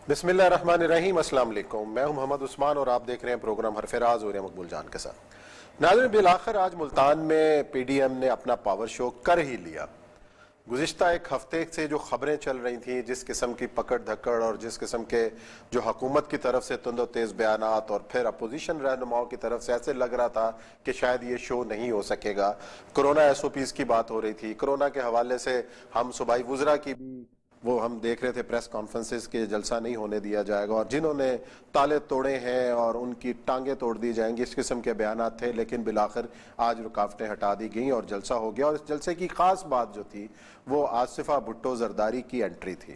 بسم اللہ الرحمن الرحیم، السلام علیکم۔ میں ہوں محمد عثمان اور آپ دیکھ رہے ہیں پروگرام حرف راز اور مقبول جان کے ساتھ۔ ناظرین، بالآخر آج ملتان میں پی ڈی ایم نے اپنا پاور شو کر ہی لیا۔ گزشتہ ایک ہفتے سے جو خبریں چل رہی تھیں، جس قسم کی پکڑ دھکڑ اور جس قسم کے جو حکومت کی طرف سے تند و تیز بیانات اور پھر اپوزیشن رہنماؤں کی طرف سے ایسے لگ رہا تھا کہ شاید یہ شو نہیں ہو سکے گا۔ کرونا ایس او پیز کی بات ہو رہی تھی، کرونا کے حوالے سے ہم صوبائی وزراء کی بھی وہ ہم دیکھ رہے تھے پریس کانفرنسز کے جلسہ نہیں ہونے دیا جائے گا، اور جنہوں نے تالے توڑے ہیں اور ان کی ٹانگیں توڑ دی جائیں گی، اس قسم کے بیانات تھے۔ لیکن بالآخر آج رکاوٹیں ہٹا دی گئیں اور جلسہ ہو گیا، اور اس جلسے کی خاص بات جو تھی وہ آصفہ بھٹو زرداری کی انٹری تھی۔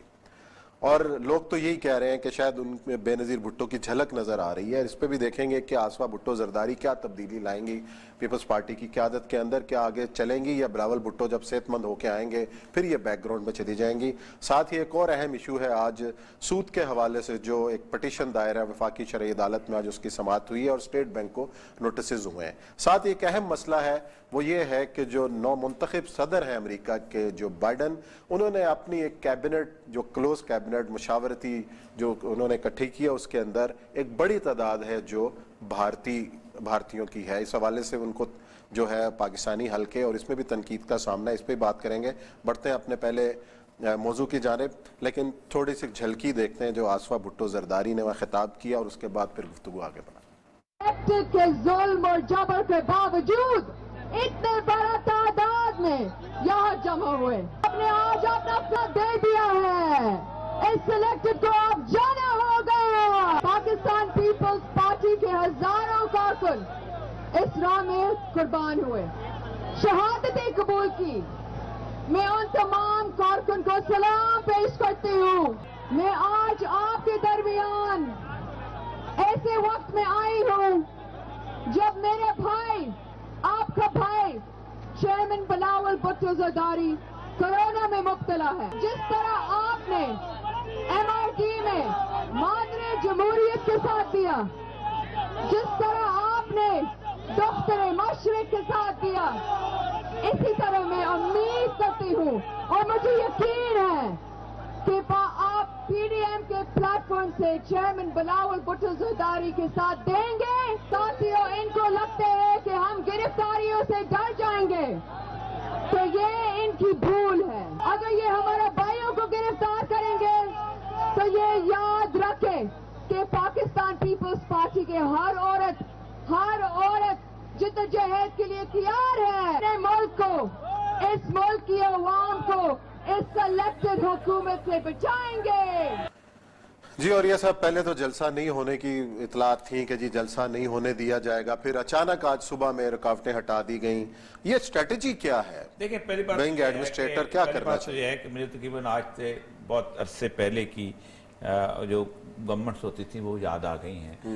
اور لوگ تو یہی کہہ رہے ہیں کہ شاید ان میں بے نظیر بھٹو کی جھلک نظر آ رہی ہے۔ اس پہ بھی دیکھیں گے کہ آصفہ بھٹو زرداری کیا تبدیلی لائیں گی پیپلز پارٹی کی قیادت کے اندر، کیا آگے چلیں گی یا بلاول بھٹو جب صحت مند ہو کے آئیں گے پھر یہ بیک گراؤنڈ میں چلی جائیں گی۔ ساتھ ہی ایک اور اہم ایشو ہے آج سود کے حوالے سے، جو ایک پٹیشن دائر ہے وفاقی شرعی عدالت میں، آج اس کی سماعت ہوئی ہے اور اسٹیٹ بینک کو نوٹسز ہوئے ہیں۔ ساتھ ہی ایک اہم مسئلہ ہے وہ یہ ہے کہ جو نو منتخب صدر ہیں امریکہ کے، جو بائیڈن، انہوں نے اپنی ایک کیبنٹ، جو کلوز کیبنٹ مشاورتی جو انہوں نے اکٹھی کیا، اس کے اندر ایک بڑی تعداد ہے جو بھارتیوں کی ہے۔ اس حوالے سے ان کو جو ہے پاکستانی حلقے اور اس میں بھی تنقید کا سامنا، اس پہ بات کریں گے۔ بڑھتے ہیں اپنے پہلے موضوع کی جانب، لیکن تھوڑی سی جھلکی دیکھتے ہیں جو آصفہ بھٹو زرداری نے وہ خطاب کیا اور اس کے بعد پھر گفتگو آگے بڑھا۔ کے ظلم اور جبر کے باوجود اتنے بڑا تعداد میں یہاں جمع ہوئے، آپ نے آج اپنا ساتھ دے دیا ہے، اس سلیکٹڈ کو آپ جانا ہوگا۔ پاکستان پیپلز پارٹی کے ہزاروں کارکن اس راہ میں قربان ہوئے، شہادتیں قبول کی۔ میں ان تمام کارکن کو سلام پیش کرتی ہوں۔ میں آج آپ کے درمیان ایسے وقت میں آئی ہوں جب میرے بھائی، آپ کا بھائی چیئرمین بلاول بھٹو زرداری کورونا میں مبتلا ہے۔ جس طرح آپ نے ایم آر ڈی میں مادر جمہوریت کے ساتھ دیا، جس طرح آپ نے دختر مشرق کے ساتھ دیا، اسی طرح میں امید کرتی ہوں اور مجھے یقین ہے کہ آپ پی ڈی ایم کے پلیٹ فارم سے چیئرمین بلاول بھٹو زرداری کے ساتھ دیں گے۔ ساتھیوں، ان کو لگتے ہے کہ ہم گرفتاریوں سے ڈر جائیں گے، تو یہ ان کی بھول ہے۔ اگر یہ ہمارے بھائیوں کو گرفتار کریں گے تو یہ یاد رکھیں کہ پاکستان پیپلز پارٹی کے ہر عورت جدوجہد کے لیے تیار ہے، اپنے ملک کو، اس ملک کی عوام کو اس سلیکٹڈ حکومت سے بچائیں گے۔ جی، اور یہ صاحب، پہلے تو جلسہ نہیں ہونے کی اطلاعات تھیں کہ جی جلسہ نہیں ہونے دیا جائے گا، پھر اچانک آج صبح میں رکاوٹیں ہٹا دی گئیں۔ یہ اسٹریٹجی کیا ہے؟ دیکھیں، پہلی بات بینگ ایڈمنسٹریٹر کیا کرنا چاہیے؟ یہ ہے کہ مجھے تقریباً آج سے بہت عرصے پہلے کی جو گورنمنٹس ہوتی تھیں وہ یاد آ گئی ہیں۔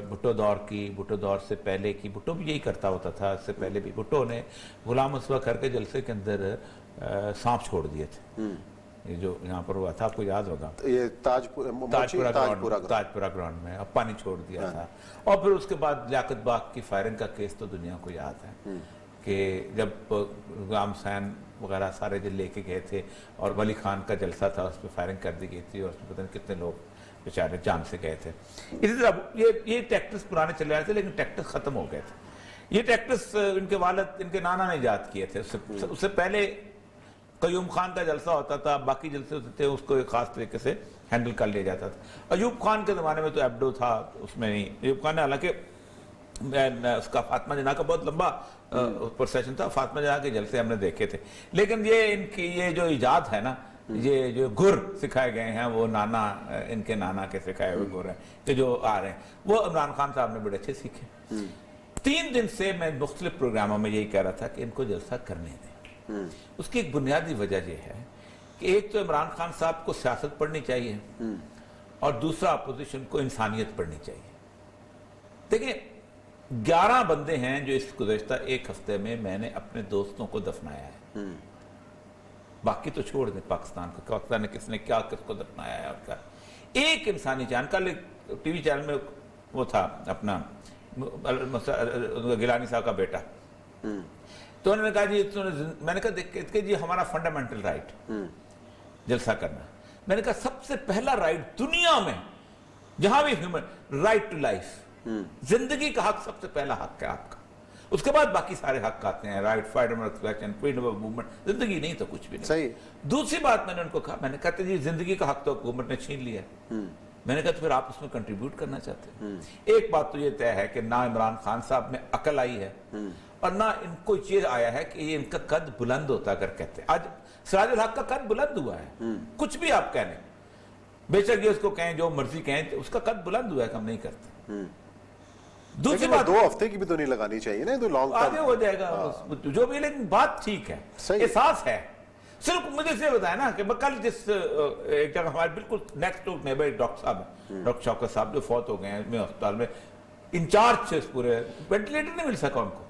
بھٹو دور سے پہلے کی، بھٹو بھی یہی کرتا ہوتا تھا۔ اس سے پہلے بھی بھٹو نے غلام اسوہ کر کے جلسے کے اندر سانپ چھوڑ دیے تھے، یہ جو یہاں پر ہوا تھا، آپ کو یاد ہوگا، یہ تاجپورہ گراؤنڈ میں اب پانی چھوڑ دیا تھا۔ اور پھر اس کے بعد لیاقت باغ کی فائرنگ کا کیس تو دنیا کو یاد ہے کہ جب غلام حسین وغیرہ سارے جو لے کے گئے تھے اور ولی خان کا جلسہ تھا، اس پہ فائرنگ کر دی گئی تھی اور اس میں پتہ نہیں کتنے لوگ بیچارے جان سے گئے تھے۔ اسی طرح یہ ٹیکٹس پرانے چلے آئے تھے، لیکن ٹیکٹس ختم ہو گئے تھے۔ یہ ٹیکٹس ان کے والد، ان کے نانا نے ایجاد کیے تھے۔ اس سے پہلے قیوم خان کا جلسہ ہوتا تھا، باقی جلسے ہوتے تھے، اس کو ایک خاص طریقے سے ہینڈل کر لیا جاتا تھا۔ ایوب خان کے زمانے میں تو ایبڈو تھا، اس میں نہیں۔ ایوب خان نے حالانکہ اس کا فاطمہ جناح کا بہت لمبا پروسیشن تھا، فاطمہ جناح کے جلسے ہم نے دیکھے تھے۔ لیکن یہ ان کی یہ جو ایجاد ہے نا، یہ جو گر سکھائے گئے ہیں، وہ ان کے نانا کے سکھائے ہوئے گر ہیں کہ جو آ رہے ہیں، وہ عمران خان صاحب نے بڑے اچھے سیکھے۔ 3 دن سے میں مختلف پروگراموں میں یہی کہہ رہا تھا کہ ان کو جلسہ کرنے دیں۔ اس کی ایک بنیادی وجہ یہ ہے کہ ایک تو عمران خان صاحب کو سیاست پڑھنی چاہیے اور دوسرا اپوزیشن کو انسانیت پڑھنی چاہیے۔ دیکھیں، 11 بندے ہیں جو اس گزشتہ ایک ہفتے میں نے اپنے دوستوں کو دفنایا ہے۔ باقی تو چھوڑ دیں پاکستان کو، پاکستان نے کس نے کیا کس کو دفنایا ہے اور کیا۔ ایک انسانی جان، کل ٹی وی چینل میں وہ تھا اپنا گیلانی صاحب کا بیٹا، تو انہوں نے کہا جی، میں نے کہا دیکھ کہ جی ہمارا فنڈامنٹل رائٹ جلسہ کرنا، میں نے کہا سب سے پہلا رائٹ دنیا میں جہاں بھی ہیومن رائٹ ٹو لائف، زندگی کا حق سب سے پہلا حق ہے آپ کا، اس کے بعد باقی سارے حق آتے ہیں، right freedom of expression, freedom of movement, زندگی نہیں تو کچھ بھی نہیں. صحیح. دوسری بات میں نے ان کو کہا، میں نے کہا جی زندگی کا حق تو حکومت نے چھین لیا ہے، میں نے کہا تو پھر آپ اس میں کنٹریبیوٹ کرنا چاہتے ہیں. ایک بات تو یہ طے ہے کہ نہ عمران خان صاحب میں عقل آئی ہے اور نہ ان کو یہ آیا ہے کہ یہ ان کا قد بلند ہوتا اگر کہتے ہیں. آج سراج الحق کا قد بلند ہوا ہے، کچھ بھی آپ کہنے، بے شک یہ اس کو کہیں جو مرضی کہیں، اس کا قد بلند ہوا ہے کہ ہم نہیں کرتے. دوسری بات 2 ہفتے کی بھی تو نہیں لگانی چاہیے نا، تو لانگ آگے ہو جائے گا جو بھی، لیکن بات ٹھیک ہے، احساس ہے. صرف مجھے سے بتایا نا کہ کل جس ایک جگہ ہمارے بالکل نیکسٹ ٹو نیبر ڈاکٹر صاحب ہیں، ڈاکٹر شوکت صاحب جو فوت ہو گئے ہیں میں ہسپتال میں انچارج تھے، اس پورے وینٹیلیٹر نہیں مل سکا ان کو،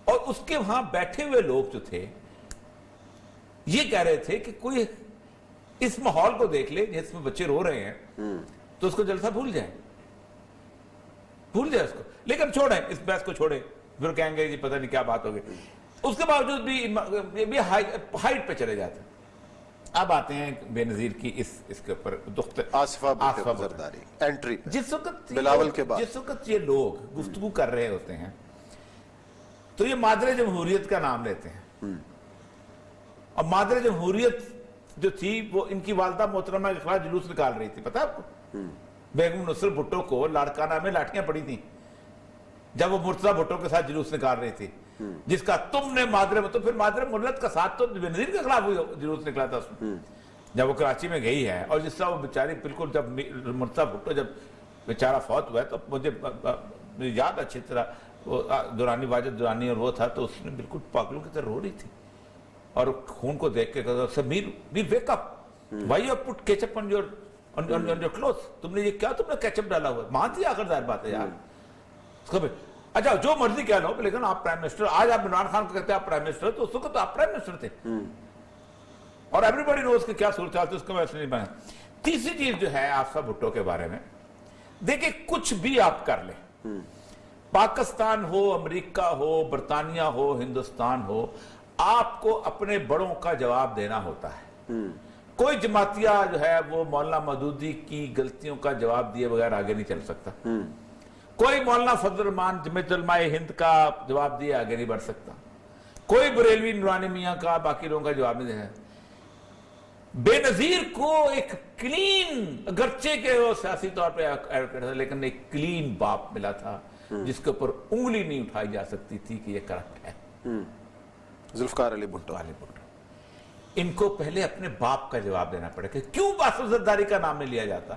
اور اس کے وہاں بیٹھے ہوئے لوگ جو تھے یہ کہہ رہے تھے کہ کوئی اس ماحول کو دیکھ لے جس میں بچے رو رہے ہیں تو اس کو جلسہ بھول جائے اس کو، لیکن چھوڑیں اس بحث کو، چھوڑیں، پھر کہیں گے جی پتہ نہیں کیا بات ہو گئی. اس کے باوجود بھی ہائٹ پہ چلے جاتے ہیں. اب آتے ہیں بے نظیر کی اس کے اوپر آصفہ زرداری انٹری پہ، جس وقت بلاول کے بعد جس وقت یہ لوگ گفتگو کر رہے ہوتے ہیں تو یہ مادر جمہوریت کا نام لیتے ہیں، اور مادر جمہوریت جو تھی وہ ان کی والدہ محترمہ کے خلاف جلوس نکال رہی تھی، پتہ آپ کو؟ بیگم نصرت بھٹو کو لاڑکانہ میں لاٹھیاں پڑی تھیں جب وہ مرتضیٰ بھٹو کے ساتھ جلوس نکال رہی تھی، جس کا تم نے تو پھر مادر ملت کا ساتھ تو بے نظیر کے خلاف جلوس نکلا تھا اس میں، جب وہ کراچی میں گئی ہے. اور جس طرح وہ بیچاری بالکل جب مرتضیٰ بھٹو جب بیچارہ فوت ہوا ہے تو مجھے یاد اچھی طرح وہ دورانی واجد دورانی اور وہ تھا، تو اس نے بالکل پاگلوں کی طرح رو رہی تھی اور خون کو دیکھ کے کہا سر میر wake up, why you put ketchup on your cloth, تم نے یہ کیا تم نے کیچپ ڈالا ہوا ہے، مانتی آخر ظاہر بات ہے یار. اچھا جو مرضی کہہ لو لیکن آپ پرائم منسٹر، آج آپ عمران خان کو کہتے ہیں آپ پرائم منسٹر، تو اس وقت تو آپ پرائم منسٹر تھے اور ایوری باڈی نوز کہ کیا صورتحال تھی، اس کو ویسے نہیں بنا. تیسری چیز جو ہے آصفہ بھٹو کے بارے میں، دیکھیں کچھ بھی آپ کر لیں، پاکستان ہو، امریکہ ہو، برطانیہ ہو، ہندوستان ہو، آپ کو اپنے بڑوں کا جواب دینا ہوتا ہے. کوئی جماعتیہ جو ہے وہ مولانا مودودی کی غلطیوں کا جواب دیے بغیر آگے نہیں چل سکتا، کوئی مولانا فضل الرحمان جمعیت علماء ہند کا جواب دیے آگے نہیں بڑھ سکتا، کوئی بریلوی نورانی میاں کا باقی لوگوں کا جواب نہیں دے. بے نظیر کو ایک کلین، اگرچہ کہ وہ سیاسی طور پہ ایڈوکیٹ تھا لیکن ایک کلین باپ ملا تھا جس کے اوپر انگلی نہیں اٹھائی جا سکتی تھی کہ یہ کرپٹ ہے. ذوالفقار علی بھٹو. ان کو پہلے اپنے باپ کا جواب دینا پڑے کہ کیوں آصف زرداری کا نام نہیں لیا جاتا،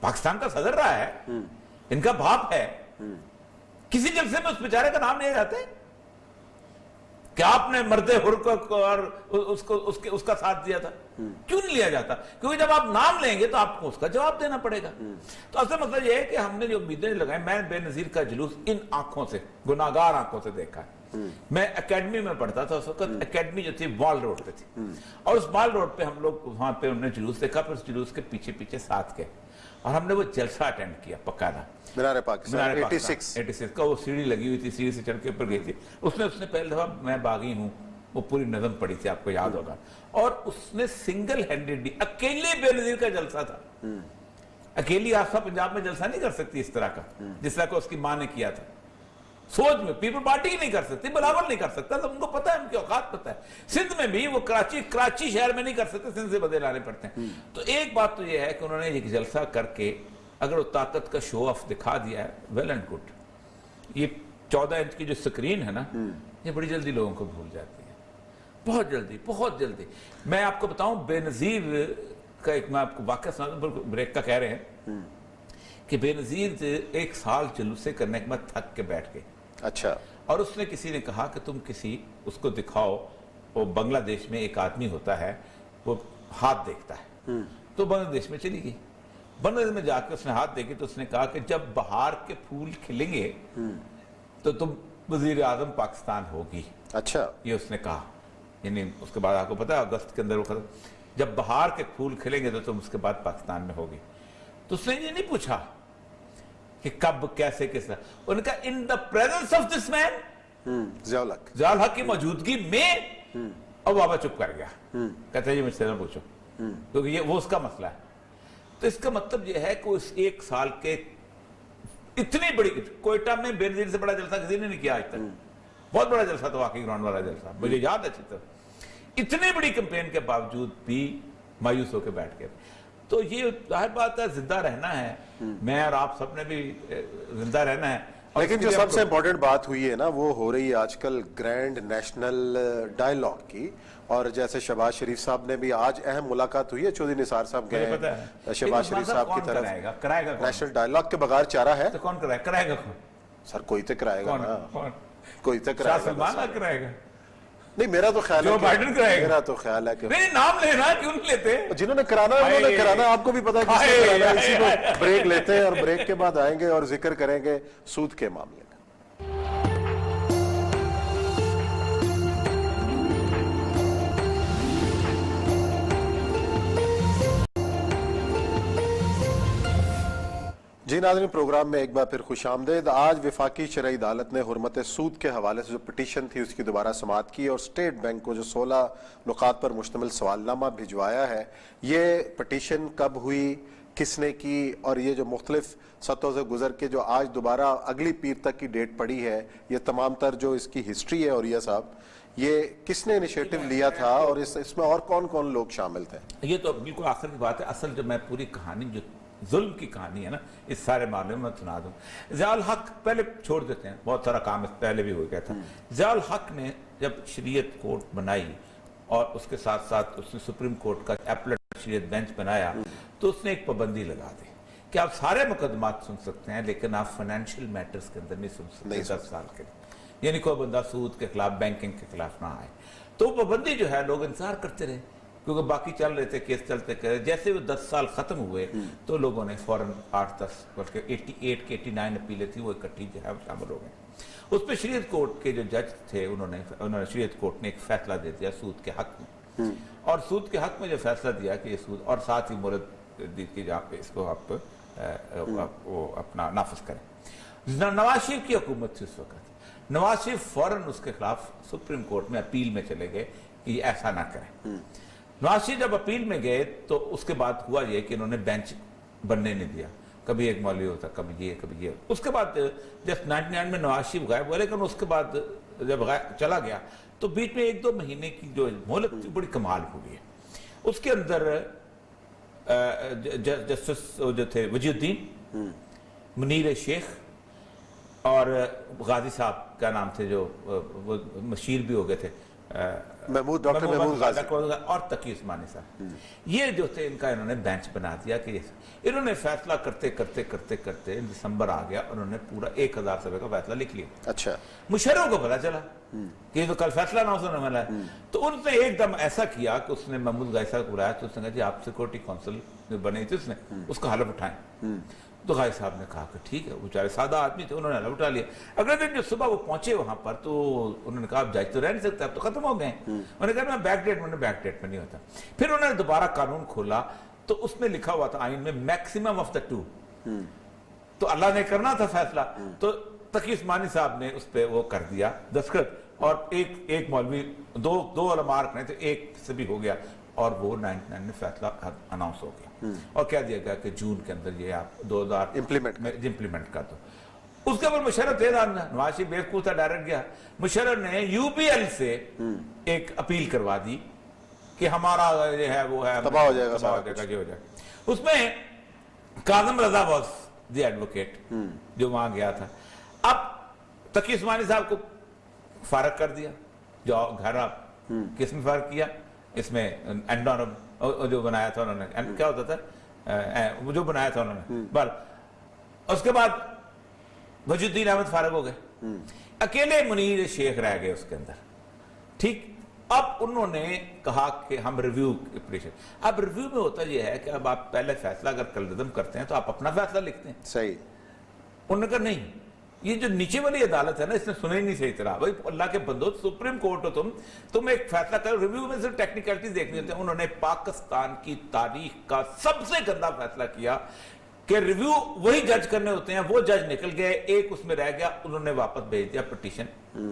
پاکستان کا صدر رہا ہے، ان کا باپ ہے، کسی جلسے میں اس بیچارے کا نام لیا جاتا ہے کہ آپ نے مرد حر کو اور اس کا ساتھ دیا تھا، کیوں نہیں لیا جاتا؟ کیونکہ جب آپ نام لیں گے تو آپ کو اس کا جواب دینا پڑے گا. تو اصل مسئلہ یہ ہے کہ ہم نے جو امیدیں لگائیں، میں بے نظیر کا جلوس ان آنکھوں سے، گناہگار آنکھوں سے دیکھا ہے. میں اکیڈمی میں پڑھتا تھا اس وقت، اکیڈمی جو تھی وال روڈ پہ تھی، اور اس وال روڈ پہ ہم لوگ وہاں پہ انہوں نے جلوس دیکھا، پھر اس جلوس کے پیچھے پیچھے ساتھ گئے اور ہم نے وہ جلسہ اٹینڈ کیا پکانا، مینار پاکستان 86 کا. وہ سیڑھی لگی ہوئی تھی، سیڑھی سے چڑھ کے اوپر گئی تھی. اس نے پہلی دفعہ میں باغی ہوں وہ پوری نظم پڑھی تھی، آپ کو یاد ہوگا، اور اس نے سنگل ہینڈیڈلی اکیلے بے نظیر کا جلسہ تھا. اکیلی آصفہ پنجاب میں جلسہ نہیں کر سکتی اس طرح کا جس طرح کو اس کی ماں نے کیا تھا. سوچ میں پیپل پارٹی نہیں کر سکتی، بلاول نہیں کر سکتا، تو ان کو پتا ہے، ان کی اوقات پتا ہے. سندھ میں بھی وہ کراچی شہر میں نہیں کر سکتے، سندھ سے بدے لانے پڑتے ہیں. تو ایک بات تو یہ ہے کہ انہوں نے ایک جلسہ کر کے اگر وہ طاقت کا شو آف دکھا دیا ہے، ویل اینڈ گڈ. یہ 14 انچ کی جو سکرین ہے نا، یہ بڑی جلدی لوگوں کو بھول جاتی ہے، بہت جلدی بہت جلدی. میں آپ کو بتاؤں بے نظیر کا ایک، میں آپ کو واقعہ سنا دوں، بریک کا کہہ رہے ہیں کہ بے نظیر 1 سال جلوسے کرنے کے بعد تھک کے بیٹھ گئے. اچھا. اور اس نے کسی نے کہا کہ تم کسی اس کو دکھاؤ، وہ بنگلہ دیش میں ایک آدمی ہوتا ہے وہ ہاتھ دیکھتا ہے، تو بنگلہ دیش میں چلی گئی. بنگلہ دیش میں جا کے اس نے ہاتھ دیکھی تو اس نے کہا کہ جب بہار کے پھول کھلیں گے تو تم وزیر اعظم پاکستان ہوگی. اچھا. یہ اس نے کہا، یعنی اس کے بعد آپ کو پتا ہے اگست کے اندر وہ ختم، جب بہار کے پھول کھلیں گے تو تم اس کے بعد پاکستان میں ہوگی. تو اس نے یہ نہیں پوچھا کہ کب، کیسے، کس طرح. انہوں نے کہا ان دا پریزنس آف دس مین، ضیاء الحق کی موجودگی میں. اور بابا چپ کر گیا، کہتا ہے یہ مجھ سے نہ پوچھو. کیونکہ یہ وہ اس کا مسئلہ ہے. تو اس کا مطلب یہ ہے کہ اس ایک سال کے اتنی بڑی کوئٹہ میں بے نظیر سے بڑا جلسہ کسی نے نہیں کیا آج تک. بہت بڑا جلسہ تھا واقعی گراؤنڈ والا جلسہ, مجھے یاد ہے اچھی طرح. اتنی بڑی کمپین کے باوجود بھی مایوس ہو کے بیٹھ گئے. تو یہ ظاہر بات ہے زندہ رہنا ہے, میں اور آپ سب نے بھی زندہ رہنا ہے. لیکن جو سب سے امپورٹنٹ بات ہوئی ہے نا وہ ہو رہی ہے آج کل گرینڈ نیشنل ڈائیلاگ کی, اور جیسے شہباز شریف صاحب نے بھی آج اہم ملاقات ہوئی ہے, چودھری نثار صاحب گئے شہباز شریف صاحب کی طرف. نیشنل ڈائیلاگ کے بغیر چارہ ہے تو کون کرائے گا؟ سر کوئی تو کرائے گا نا, کوئی تو شاہ کرائے سلمان گا. کرائے گا؟ نہیں میرا تو خیال ہے جو بائیڈن کرائے گا. میرا تو خیال ہے کہ نہیں نام لینا کیوں نہیں لیتے؟ جنہوں نے کرانا ہے انہوں نے کرانا ہے, آپ کو بھی پتا ہے کس نے کرانا ہے. اسی کو بریک لیتے ہیں اور بریک کے بعد آئیں گے اور ذکر کریں گے سود کے معاملے کا. جی ناظرین, پروگرام میں ایک بار پھر خوش آمدید. آج وفاقی شرعی عدالت نے حرمت سود کے حوالے سے جو پٹیشن تھی اس کی دوبارہ سماعت کی, اور اسٹیٹ بینک کو جو 16 نکات پر مشتمل سوال نامہ بھجوایا ہے. یہ پٹیشن کب ہوئی, کس نے کی, اور یہ جو مختلف سطحوں سے گزر کے جو آج دوبارہ اگلی پیر تک کی ڈیٹ پڑی ہے, یہ تمام تر جو اس کی ہسٹری ہے, اور یہ صاحب یہ کس نے انیشیٹو لیا تھا اور اس میں اور کون کون لوگ شامل تھے؟ یہ تو بالکل آخر کی بات ہے. اصل جو میں پوری کہانی جو ظلم کی کہانی ہے نا اس سارے معاملے میں سنا دوں. ضیاء الحق پہلے چھوڑ دیتے ہیں, بہت سارا کام اس پہلے بھی ہو گیا تھا. ضیاء الحق نے جب شریعت کورٹ بنائی اور اس کے ساتھ ساتھ اس نے سپریم کورٹ کا ایپلیٹ شریعت بینچ بنایا, تو اس نے ایک پابندی لگا دی کہ آپ سارے مقدمات سن سکتے ہیں لیکن آپ فائنینشیل میٹرز کے اندر نہیں سن سکتے 10 سال کے لیے. یعنی کوئی بندہ سود کے خلاف, بینکنگ کے خلاف نہ آئے. تو پابندی جو ہے لوگ انتظار کرتے رہے کیونکہ باقی چل رہے تھے, کیس چلتے کرے. جیسے وہ 10 سال ختم ہوئے تو لوگوں نے فوراً 8-10 بلکہ 88 کی 89 اپیلیں تھیں وہ اکٹھی جو ہے شامل ہو گئے. اس پہ شریعت کورٹ کے جو جج تھے انہوں نے شریعت کورٹ نے ایک فیصلہ دے دیا سود کے حق میں, اور سود کے حق میں جو فیصلہ دیا کہ یہ سود, اور ساتھ ہی مورد دی کہ جہاں پہ اس کو آپ اپنا نافذ کریں. نواز شریف کی حکومت تھی اس وقت. نواز شریف فوراً اس کے خلاف سپریم کورٹ میں اپیل میں چلے گئے کہ یہ ایسا نہ کریں. نواز شریف جب اپیل میں گئے تو اس کے بعد ہوا یہ کہ انہوں نے بینچ بننے نہیں دیا. کبھی ایک مولوی ہوتا, کبھی یہ کبھی یہ. اس کے بعد جب 99 میں نواز شریف غائب ہوا, لیکن اس کے بعد جب چلا گیا تو بیچ میں 1-2 مہینے کی جو مہلت تھی بڑی کمال ہوئی ہے. اس کے اندر جسٹس جو تھے وجی الدین, منیر شیخ اور غازی صاحب کیا نام تھے جو وہ مشیر بھی ہو گئے تھے, ڈاکٹر محمود غازی اور تقی عثمانی صاحب, یہ جو تھے ان کا انہوں نے بینچ بنا دیا. کہ انہوں نے فیصلہ کرتے کرتے کرتے کرتے دسمبر آ گیا, انہوں نے پورا 1000 صفحے کا فیصلہ لکھ لیا. اچھا, مشرف کو پتا چلا کہ یہ تو کل فیصلہ نہ ہونے والا ہے. تو ان نے ایک دم ایسا کیا کہ اس نے محمود غازی صاحب کو بلایا, تو اس نے کہا جی آپ سیکورٹی کونسل بنی تھی اس نے, اس کا حلف اٹھائیں. تو غازی صاحب نے کہا کہ ٹھیک ہے, وہ بیچارے سادہ آدمی تھے, انہوں نے حلف اٹھا لیا. اگلے دن جو صبح وہ پہنچے وہاں پر تو انہوں نے کہا آپ جج تو رہ نہیں سکتے, اب تو ختم ہو گئے. انہوں نے کہا میں بیک ڈیٹ میں نہیں ہوتا. پھر انہوں نے دوبارہ قانون کھولا تو اس میں لکھا ہوا تھا آئین میں میکسیمم آف دا 2. تو اللہ نے کرنا تھا فیصلہ, تو تقی عثمانی صاحب نے اس پہ وہ کر دیا دستخط, اور ایک مولوی دو علماء رکھنے تھے, ایک سے بھی ہو گیا, اور وہ 99 میں فیصلہ اناؤنس ہو گیا. اور کہہ دیا گیا کہ جون کے اندر یہ آپ 2000 امپلیمنٹ کر دو. اس کے اوپر مشرف تھے, نواز شریف بیوقوف تھا, ڈائریکٹ گیا. مشرف نے UPL سے ایک اپیل کروا دی کہ ہمارا یہ ہے وہ ہے تباہ ہو جائے گا. اس میں کاظم رضا واز دی ایڈوکیٹ جو وہاں گیا تھا. اب تقی عثمانی صاحب کو فارغ کر دیا, جو گھر آپ کس میں فارغ کیا, اس میں اینڈورم جو بنایا تھا انہوں نے, کیا ہوتا تھا وہ جو بنایا تھا انہوں نے, بل اس کے بعد وجی الدین احمد فارغ ہو گئے, اکیلے منیر شیخ رہ گئے اس کے اندر. ٹھیک, اب انہوں نے کہا کہ ہم ریویو پٹیشن. اب ریویو میں ہوتا یہ ہے کہ اب آپ پہلے فیصلہ اگر کالعدم کرتے ہیں تو آپ اپنا فیصلہ لکھتے ہیں. صحیح. انہوں نے کہا نہیں, یہ جو نیچے والی عدالت ہے نا اس نے سنے ہی نہیں صحیح طرح. بھائی اللہ کے بندو, سپریم کورٹ ہو تم ایک فیصلہ کرو, ریویو میں صرف ٹیکنیکلٹیز دیکھنی ہوتی ہیں. انہوں نے پاکستان کی تاریخ کا سب سے گندا فیصلہ کیا کہ ریویو وہی جج کرنے ہوتے ہیں. وہ جج نکل گئے, ایک اس میں رہ گیا, انہوں نے واپس بھیج دیا پٹیشن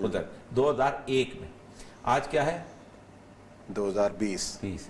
ادھر 2001 میں. آج کیا ہے 2020.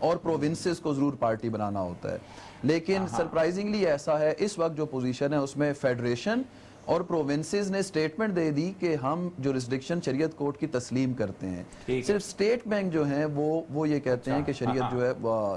اور پروونسز کو ضرور پارٹی بنانا ہوتا ہے. لیکن سرپرائزنگلی ایسا ہے اس وقت جو پوزیشن ہے اس میں فیڈریشن اور پروونسز نے سٹیٹمنٹ دے دی کہ ہم جورسڈکشن شریعت کورٹ کی تسلیم کرتے ہیں. صرف اسٹیٹ بینک جو ہیں وہ یہ کہتے ہیں کہ شریعت جو ہے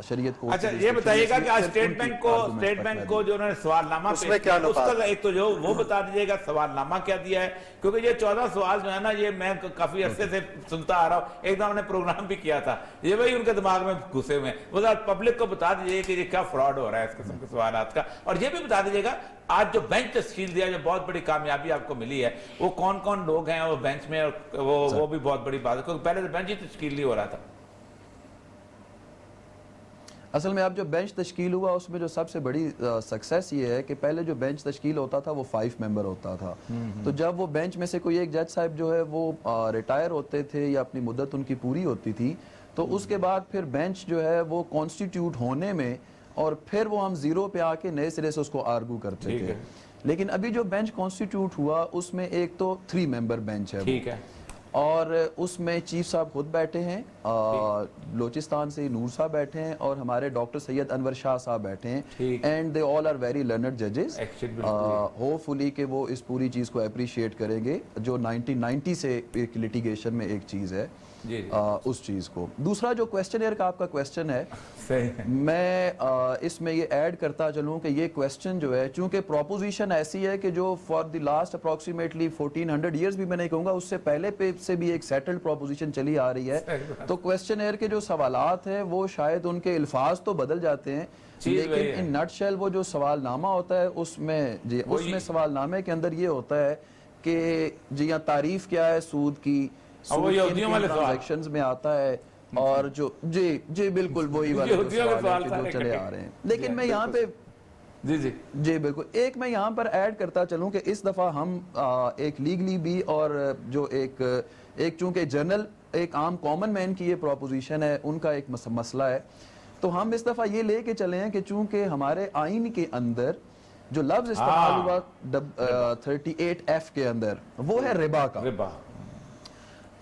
شریعت کورٹ. اچھا یہ بتائیے گا کہ آج اسٹیٹ بینک کو جو انہوں نے سوال نامہ پیش کیا اس کا ایک تو جو وہ بتا دیجیے گا سوال نامہ کیا دیا ہے, کیونکہ یہ 14 سوال جو ہے نا یہ میں کافی عرصے سے سنتا آ رہا ہوں, ایک دم ہم نے پروگرام بھی کیا تھا, یہ وہی ان کے دماغ میں گھسے ہوئے ہیں. وہ پبلک کو بتا دیجیے کہ یہ کیا فراڈ ہو رہا ہے اس قسم کے سوالات کا, اور یہ بھی بتا دیجیے گا آج جو بینچ تشکیل دیا جو بہت بڑی کامیابی آپ کو ملی ہے وہ کون کون لوگ ہیں وہ بینچ میں, اور وہ بھی بہت بڑی بات ہے کیونکہ پہلے تو بینچ ہی تشکیل نہیں ہو رہا تھا. اصل میں اب جو بینچ تشکیل ہوا اس میں جو سب سے بڑی سکسیس یہ ہے کہ پہلے جو بینچ تشکیل ہوتا تھا وہ 5 ممبر ہوتا تھا. تو جب وہ بینچ میں سے کوئی ایک جج صاحب جو ہے وہ ریٹائر ہوتے تھے یا اپنی مدت ان کی پوری ہوتی تھی تو اس کے بعد پھر بینچ جو ہے وہ کانسٹیٹیوٹ ہونے میں اور پھر وہ ہم زیرو پہ آ کے نئے سرے سے اس کو آرگو کرتے تھے. لیکن ابھی جو بینچ کانسٹیٹیوٹ ہوا اس میں ایک تو 3 ممبر بینچ ہے ٹھیک ہے, اور اس میں چیف صاحب خود بیٹھے ہیں, بلوچستان سے نور صاحب بیٹھے ہیں, اور ہمارے ڈاکٹر سید انور شاہ صاحب بیٹھے ہیں, and they all are very learned ججز. ہوپ فلی کہ وہ اس پوری چیز کو اپریشیٹ کریں گے جو 1990 سے ایک لیٹیگیشن میں ایک چیز ہے اس چیز کو. دوسرا جو کویسچنئر کا آپ کا کویسچن ہے میں اس میں یہ ایڈ کرتا چلوں کہ یہ کویسچن جو ہے چونکہ پروپوزیشن ایسی ہے کہ جو for the last approximately 1400 years بھی میں نہیں کہوں گا, اس سے پہلے پہ سے بھی ایک سیٹلڈ پروپوزیشن چلی آ رہی ہے. تو کویسچنئر کے جو سوالات ہیں وہ شاید ان کے الفاظ تو بدل جاتے ہیں لیکن ان نٹ شیل وہ جو سوال نامہ ہوتا ہے اس میں سوال نامے کے اندر یہ ہوتا ہے کہ جی یہاں تعریف کیا ہے سود کی, ٹرانزیکشنز میں آتا ہے, اور جو جی بالکل وہی والے سوال جو چلے آ رہے ہیں. لیکن میں یہاں پہ جی بالکل ایک میں یہاں پر ایڈ کرتا چلوں کہ اس دفعہ ہم ایک لیگلی بھی اور جو ایک چونکہ جنرل ایک عام کامن مین کی یہ پروپوزیشن ہے ان کا ایک مسئلہ ہے, تو ہم اس دفعہ یہ لے کے چلے ہیں کہ چونکہ ہمارے آئین کے اندر جو لفظ استعمال ہوا 38F کے اندر وہ ہے ربا کا,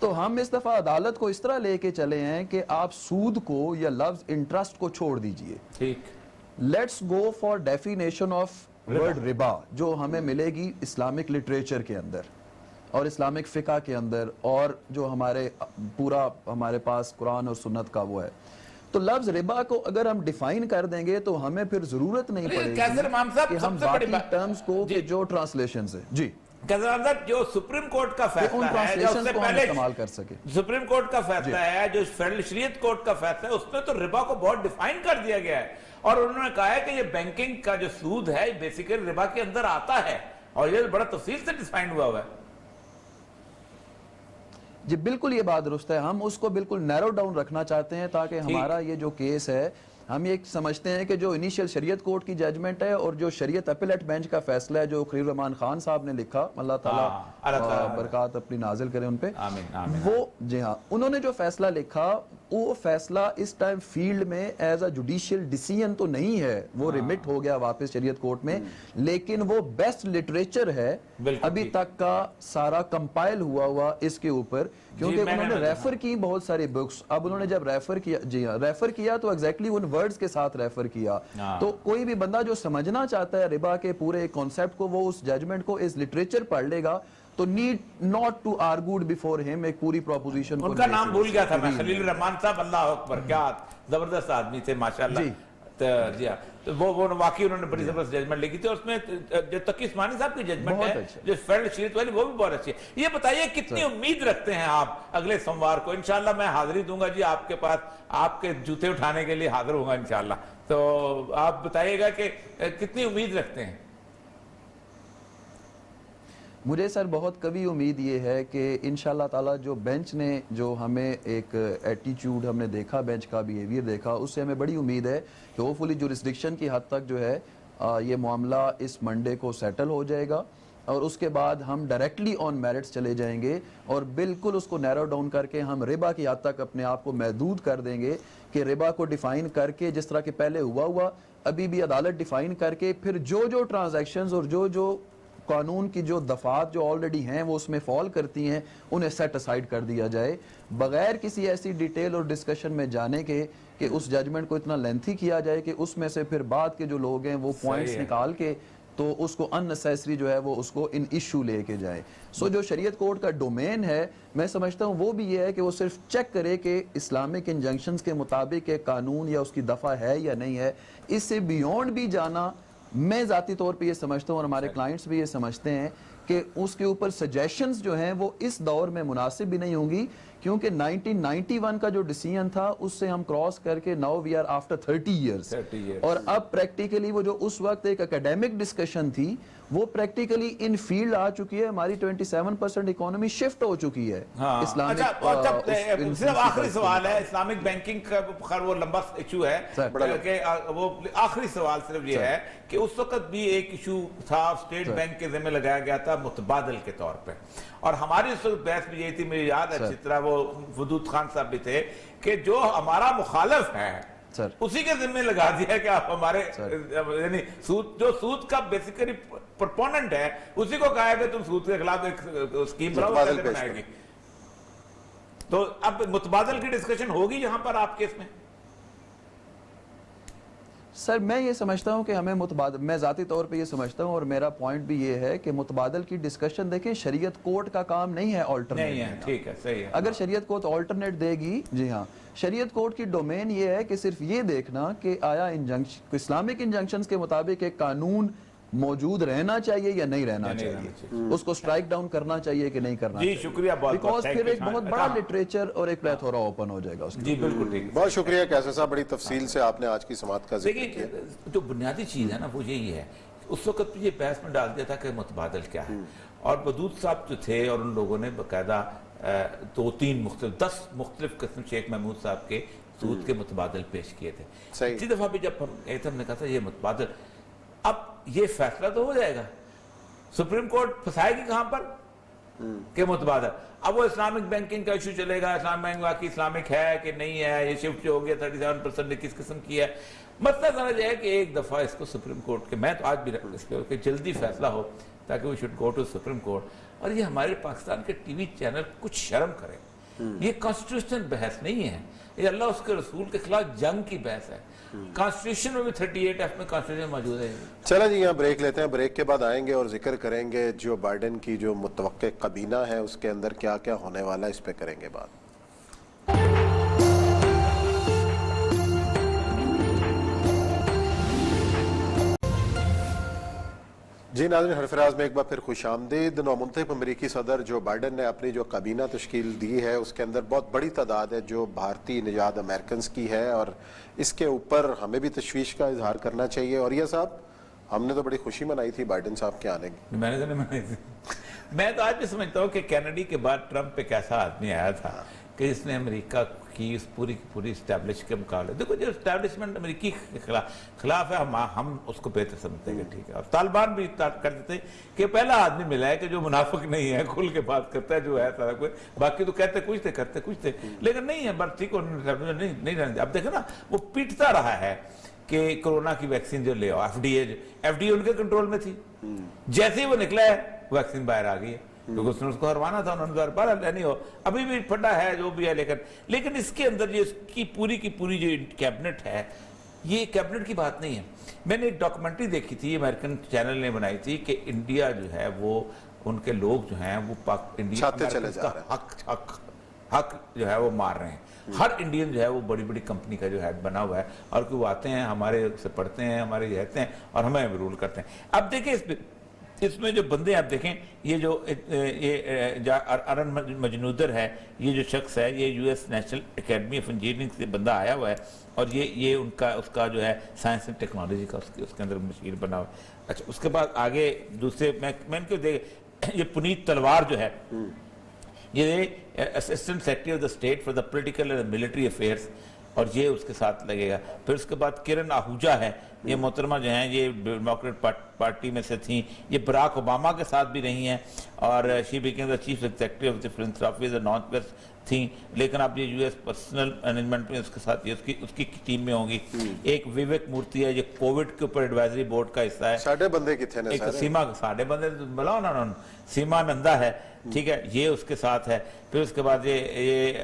تو ہم اس دفعہ عدالت کو اس طرح لے کے چلے ہیں کہ آپ سود کو یا لفظ انٹرسٹ کو چھوڑ دیجئے. ٹھیک, let's go for definition of word ربا جو ہمیں ملے گی اسلامک لٹریچر کے اندر اور اسلامک فقہ کے اندر اور جو ہمارے پورا ہمارے پاس قرآن اور سنت کا وہ ہے. تو لفظ ربا کو اگر ہم ڈیفائن کر دیں گے تو ہمیں پھر ضرورت نہیں پڑے گی کہ ہم باقی ٹرمز کو کہ جو ٹرانسلیشنز ہیں جی جو سپریم کورٹ کا فیصلہ ہے جو اس سے پہلے استعمال کر سکے, سپریم کورٹ کا فیصلہ ہے جو فیڈرل شریعت کورٹ کا فیصلہ ہے اس میں تو ربا کو بہت ڈیفائن کر دیا گیا ہے, اور انہوں نے کہا ہے کہ یہ بینکنگ کا جو سود ہے بیسیکلی ربا کے اندر آتا ہے اور یہ بڑا تفصیل سے ڈیفائن ہوا ہے. جی بالکل یہ بات درست ہے, ہم اس کو بالکل نیرو ڈاؤن رکھنا چاہتے ہیں تاکہ ہمارا یہ جو کیس ہے ہم یہ سمجھتے ہیں کہ جو انیشیل شریعت کورٹ کی ججمنٹ ہے اور جو شریعت اپیلیٹ بینچ کا فیصلہ ہے جو خلیل الرحمان خان صاحب نے لکھا, اللہ تعالیٰ برکات اپنی نازل کرے ان پہ, وہ جی ہاں انہوں نے جو فیصلہ لکھا وہ فیصلہ اس ٹائم فیلڈ میں ایز اے جوڈیشل ڈیسیژن تو نہیں ہے, وہ ریمٹ ہو گیا واپس شریعت کورٹ میں, لیکن وہ بیسٹ لٹریچر ہے ابھی تک کا سارا کمپائل ہوا اس کے اوپر, کیونکہ انہوں نے ریفر کی بہت ساری بکس. اب انہوں نے جب ریفر کیا جی ہاں ریفر کیا تو ایگزیکٹلی ان ورڈز کے ساتھ ریفر کیا, تو کوئی بھی بندہ جو سمجھنا چاہتا ہے ربا کے پورے کانسیپٹ کو وہ اس ججمنٹ کو اس لٹریچر پڑھ لے گا تو need not to argued before ہم ایک پوری پروپوزیشن. ان کا نام بھول گیا تھا میں, خلیل الرحمان صاحب, اللہ اکبر کیا زبردست آدمی تھے ماشاءاللہ. جی ہاں, وہ واقعی انہوں نے بڑی زبردست ججمنٹ لکھی تھی, اور اس میں جو تقی عثمانی صاحب کی ججمنٹ ہے جو فیڈرل شریعت والی وہ بھی بہت اچھی ہے. یہ بتائیے کتنی امید رکھتے ہیں آپ اگلے سوموار کو؟ انشاءاللہ میں حاضری دوں گا جی آپ کے پاس, آپ کے جوتے اٹھانے کے لیے حاضر ہوں گا انشاءاللہ, تو آپ بتائیے گا کہ کتنی امید رکھتے ہیں؟ مجھے سر بہت قوی امید یہ ہے کہ انشاءاللہ تعالیٰ جو بینچ نے جو ہمیں ایک ایٹیچیوڈ ہم نے دیکھا, بینچ کا بیہیویئر دیکھا, اس سے ہمیں بڑی امید ہے کہ ہوپفلی جورسڈکشن کی حد تک جو ہے یہ معاملہ اس منڈے کو سیٹل ہو جائے گا, اور اس کے بعد ہم ڈائریکٹلی آن میرٹس چلے جائیں گے اور بالکل اس کو نیرو ڈاؤن کر کے ہم ربا کی حد تک اپنے آپ کو محدود کر دیں گے کہ ربا کو ڈیفائن کر کے جس طرح کہ پہلے ہوا ابھی بھی عدالت ڈیفائن کر کے پھر جو ٹرانزیکشنز اور جو قانون کی جو دفعات جو آلریڈی ہیں وہ اس میں فال کرتی ہیں انہیں سیٹ اسائیڈ کر دیا جائے بغیر کسی ایسی ڈیٹیل اور ڈسکشن میں جانے کے کہ اس ججمنٹ کو اتنا لینتھی کیا جائے کہ اس میں سے پھر بعد کے جو لوگ ہیں وہ پوائنٹس نکال کے تو اس کو ان نیسیسری جو ہے وہ اس کو ان ایشو لے کے جائیں. سو جو شریعت کورٹ کا ڈومین ہے میں سمجھتا ہوں وہ بھی یہ ہے کہ وہ صرف چیک کرے کہ اسلامک انجنکشنز کے مطابق ایک قانون یا اس کی دفعہ ہے یا نہیں ہے. اس سے بیونڈ بھی جانا میں ذاتی طور پہ یہ سمجھتا ہوں اور ہمارے کلائنٹس بھی یہ سمجھتے ہیں کہ اس کے اوپر سجیشنز جو ہیں وہ اس دور میں مناسب بھی نہیں ہوں گی, کیونکہ 1991 کا جو ڈیسیژن تھا اس سے ہم کراس کر کے now we are after 30 years, اور اب پریکٹیکلی وہ جو اس وقت ایک اکیڈیمک ڈسکشن تھی وہ پریکٹیکلی ان فیلڈ آ چکی ہے. ہماری 27% اکانومی شفٹ ہو چکی ہے اسلامک. صرف آخری سوال ہے, اسلامک بینکنگ کا خیر وہ لمبا ایشو ہے کہ وہ آخری سوال صرف یہ ہے کہ اس وقت بھی ایک ایشو تھا اسٹیٹ بینک کے ذمہ لگایا گیا تھا متبادل کے طور پہ, اور ہماری اس وقت بحث بھی یہی تھی, مجھے یاد ہے اچھی طرح وہ ودود خان صاحب بھی تھے کہ جو ہمارا مخالف ہے اسی کے ذمہ لگا دیا کہ آپ ہمارے یعنی جو سود کا بیسیکلی پرپوننٹ ہے اسی کو کہا ہے کہ تم سود کے خلاف ایک اسکیم بنائے گی. تو اب متبادل کی ڈسکشن ہوگی یہاں پر آپ کے اس میں؟ سر میں یہ سمجھتا ہوں کہ ہمیں متبادل, میں ذاتی طور پہ یہ سمجھتا ہوں اور میرا پوائنٹ بھی یہ ہے کہ متبادل کی ڈسکشن دیکھیں شریعت کورٹ کا کام نہیں ہے آلٹرنیٹ. نہیں ہے, ٹھیک ہے, صحیح ہے. اگر شریعت کورٹ آلٹرنیٹ دے گی, جی ہاں, شریعت کورٹ کی ڈومین یہ ہے کہ صرف یہ دیکھنا کہ آیا اسلامک انجنکشنز کے مطابق ایک قانون موجود رہنا چاہیے یا نہیں رہنا چاہیے, اس کو سٹرائک ڈاؤن کرنا چاہیے کہ نہیں کرنا چاہیے. جی شکریہ بہت بیکاز پھر ایک بہت بڑا لٹریچر اور ایک پلیتھورا اوپن ہو جائے گا اس. جی بالکل ٹھیک, بہت شکریہ کیسر صاحب, بڑی تفصیل سے آپ نے آج کی سماعت کا ذکر کیا. جو بنیادی چیز ہے نا وہ یہی ہے, اس وقت یہ بحث میں ڈال دیا تھا کہ متبادل کیا ہے, اور ودود صاحب جو تھے اور ان لوگوں نے باقاعدہ 10 مختلف قسم شیخ محمود صاحب کے سود کے متبادل پیش کیے تھے. اسی دفعہ بھی جب ہم نے کہا تھا یہ متبادل, اب یہ فیصلہ تو ہو جائے گا, سپریم کورٹ پھنسائے گی کہاں پر کہ متبادل. اب وہ اسلامک بینکنگ کا ایشو چلے گا, اسلام بینک واقعی اسلامک ہے کہ نہیں ہے, یہ شفٹ جو ہو گیا 37% نے کس قسم کی ہے. مسئلہ سمجھ ہے کہ ایک دفعہ اس کو سپریم کورٹ کے, میں تو آج بھی اس پہ کہ جلدی فیصلہ ہو تاکہ وہ should go to supreme court. اور یہ ہمارے پاکستان کے ٹی وی چینل کچھ شرم کریں, یہ کانسٹیٹیوشنل بحث نہیں ہے, یہ اللہ اس کے رسول کے خلاف جنگ کی بحث ہے. کانسٹیٹیوشن میں بھی 38 ایف میں کانسٹیٹیوشن موجود ہے. چلا جی یہاں بریک لیتے ہیں, بریک کے بعد آئیں گے اور ذکر کریں گے جو بائیڈن کی جو متوقع کابینہ ہے اس کے اندر کیا کیا ہونے والا ہے, اس پہ کریں گے بات. جی ناظرین, حرفراز میں ایک بار پھر خوش آمدید. نومنتخب امریکی صدر جو بائیڈن نے اپنی جو کابینہ تشکیل دی ہے اس کے اندر بہت بڑی تعداد ہے جو بھارتی نژاد امریکنز کی ہے, اور اس کے اوپر ہمیں بھی تشویش کا اظہار کرنا چاہیے. اور یہ صاحب ہم نے تو بڑی خوشی منائی تھی بائیڈن صاحب کے آنے کی. میں نے تو نہیں منائی تھی. میں تو آج بھی سمجھتا ہوں کہ کینیڈی کے بعد ٹرمپ ایک ایسا آدمی آیا تھا کہ جس نے امریکہ کی اس پوری کی پوری اسٹیبلش کے مقابلے, دیکھو جو اسٹیبلشمنٹ امریکی کے خلاف ہے ہم اس کو بہتر سمجھتے ہیں کہ ٹھیک ہے, اور طالبان بھی کر دیتے کہ پہلا آدمی ملا ہے کہ جو منافق نہیں ہے, کھل کے بات کرتا ہے, جو ہے سارا کوئی, باقی تو کہتے کچھ تھے کرتے کچھ تھے, لیکن نہیں ہے بس ٹھیک نہیں رہنے. اب دیکھیں نا وہ پیٹتا رہا ہے کہ کورونا کی ویکسین جو لے آؤ, ایف ڈی اے ان کے کنٹرول میں تھی, جیسے ہی وہ نکلا ہے ویکسین باہر آ گئی ہے, کیونکہ اس نے اس کو ہروانا تھا, انہوں نے بارہ نہیں ہو, ابھی بھی پھٹا ہے جو بھی ہے, لیکن اس کے اندر یہ اس کی پوری جو کیبنٹ ہے, یہ کیبنٹ کی بات نہیں ہے. میں نے ایک ڈاکومنٹری دیکھی تھی, امریکن چینل نے بنائی تھی, کہ انڈیا جو ہے وہ ان کے لوگ جو ہیں وہ انڈیا کا حق جو ہے وہ مار رہے ہیں. ہر انڈین جو ہے وہ بڑی بڑی کمپنی کا جو ہیڈ بنا ہوا ہے, اور کہ وہ آتے ہیں ہمارے سے پڑھتے ہیں, ہمارے رہتے ہیں اور ہمیں رول کرتے ہیں. اب دیکھیں اس میں جو بندے آپ دیکھیں, یہ جو ارن مجنودر ہے, یہ جو شخص ہے یہ U S national academy of engineering سے بندہ آیا ہوا ہے, اور یہ اس کا جو ہے سائنس اینڈ ٹیکنالوجی کا اس کے اندر مشیر بنا ہوا ہے. اچھا اس کے بعد آگے دوسرے میں ان کو یہ پنیت تلوار جو ہے, یہ assistant secretary of the state for the political and military affairs, اور یہ اس کے ساتھ لگے گا. پھر اس کے بعد کرن آہوجا ہے, یہ محترمہ جو ہیں یہ ڈیموکریٹ پارٹی میں سے تھیں, یہ براک اوباما کے ساتھ بھی رہی ہیں, اور she became the chief executive of the philanthropy of North West تھیں, لیکن اب یہ یو ایس پرسنل مینجمنٹ میں اس کے ساتھ اس کی ٹیم میں ہوں گی. ایک ویویک مورتی ہے, یہ کووڈ کے اوپر ایڈوائزری بورڈ کا حصہ ہے. ساڑھے بندے کتنے ہیں؟ ایک ساڑھے بندے بلاؤ نا, سیما نندا ہے, ٹھیک ہے, یہ اس کے ساتھ ہے. پھر اس کے بعد یہ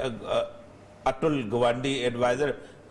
اٹل گوانڈی ایڈوائزر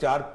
4